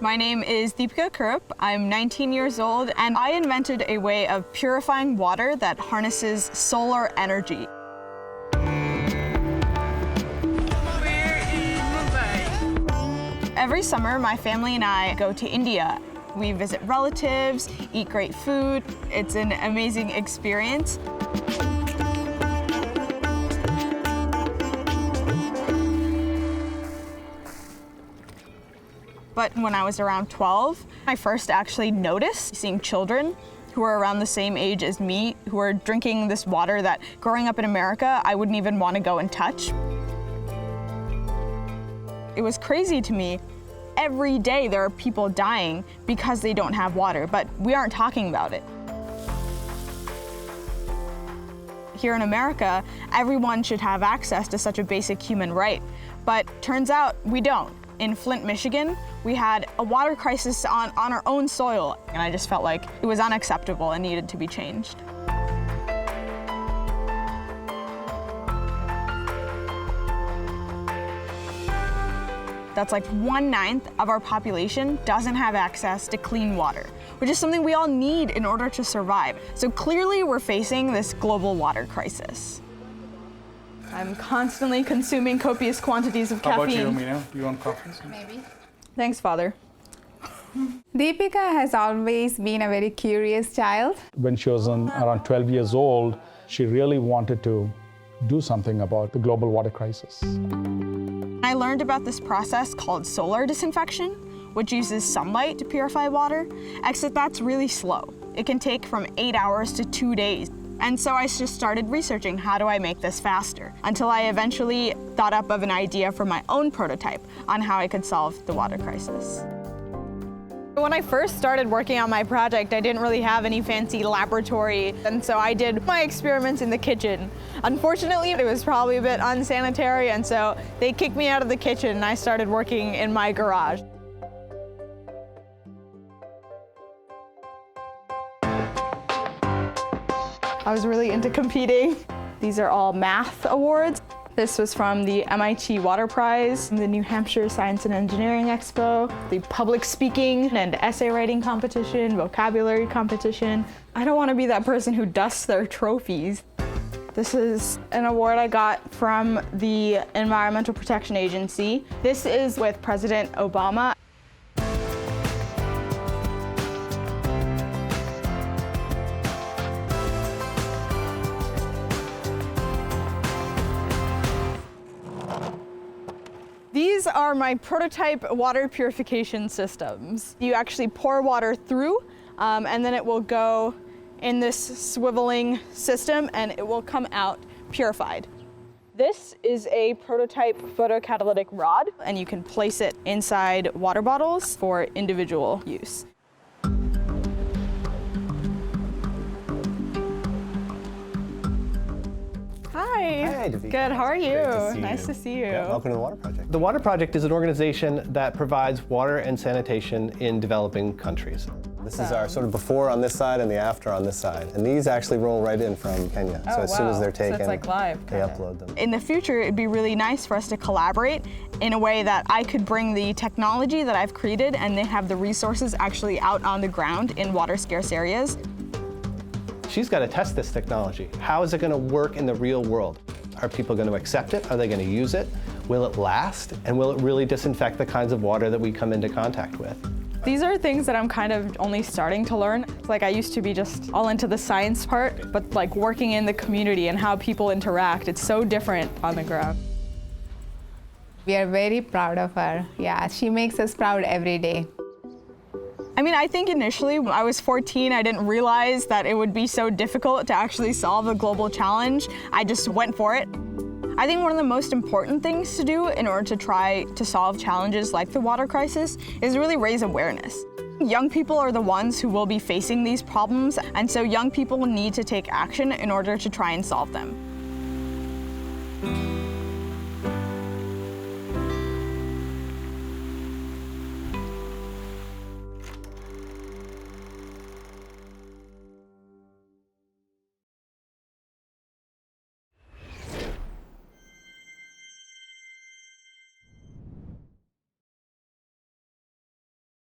My name is Deepika Kurip. I'm 19 years old, and I invented a way of purifying water that harnesses solar energy. Every summer, my family and I go to India. We visit relatives, eat great food. It's an amazing experience. But when I was around 12, I first actually noticed seeing children who were around the same age as me who were drinking this water that growing up in America, I wouldn't even want to go and touch. It was crazy to me. Every day there are people dying because they don't have water, but we aren't talking about it. Here in America, everyone should have access to such a basic human right, but turns out we don't. In Flint, Michigan, we had a water crisis on our own soil, and I just felt like it was unacceptable and needed to be changed. That's like 1/9 of our population doesn't have access to clean water, which is something we all need in order to survive. So clearly we're facing this global water crisis. I'm constantly consuming copious quantities of caffeine. How about you, Mina? Do you want coffee? Maybe. Thanks, Father. Deepika has always been a very curious child. When she was around 12 years old, she really wanted to do something about the global water crisis. I learned about this process called solar disinfection, which uses sunlight to purify water, except that's really slow. It can take from 8 hours to 2 days. And so I just started researching how do I make this faster, until I eventually thought up of an idea for my own prototype on how I could solve the water crisis. When I first started working on my project, I didn't really have any fancy laboratory, and so I did my experiments in the kitchen. Unfortunately, it was probably a bit unsanitary, and so they kicked me out of the kitchen and I started working in my garage. I was really into competing. These are all math awards. This was from the MIT Water Prize, the New Hampshire Science and Engineering Expo, the public speaking and essay writing competition, vocabulary competition. I don't want to be that person who dusts their trophies. This is an award I got from the Environmental Protection Agency. This is with President Obama. These are my prototype water purification systems. You actually pour water through, and then it will go in this swiveling system, and it will come out purified. This is a prototype photocatalytic rod, and you can place it inside water bottles for individual use. Hi. Hi, Deepika. Good, how are you? Great to see Nice you. to see you. Yeah, welcome to the Water Project. The Water Project is an organization that provides water and sanitation in developing countries. This is our sort of before on this side and the after on this side. And these actually roll right in from Kenya. So as soon as they're taken, So it's like live, they upload them. In the future, it'd be really nice for us to collaborate in a way that I could bring the technology that I've created and they have the resources actually out on the ground in water-scarce areas. She's got to test this technology. How is it going to work in the real world? Are people going to accept it? Are they going to use it? Will it last? And will it really disinfect the kinds of water that we come into contact with? These are things that I'm kind of only starting to learn. Like I used to be just all into the science part, but like working in the community and how people interact, it's so different on the ground. We are very proud of her. Yeah, she makes us proud every day. I mean, I think initially when I was 14, I didn't realize that it would be so difficult to actually solve a global challenge. I just went for it. I think one of the most important things to do in order to try to solve challenges like the water crisis is really raise awareness. Young people are the ones who will be facing these problems, and so young people need to take action in order to try and solve them.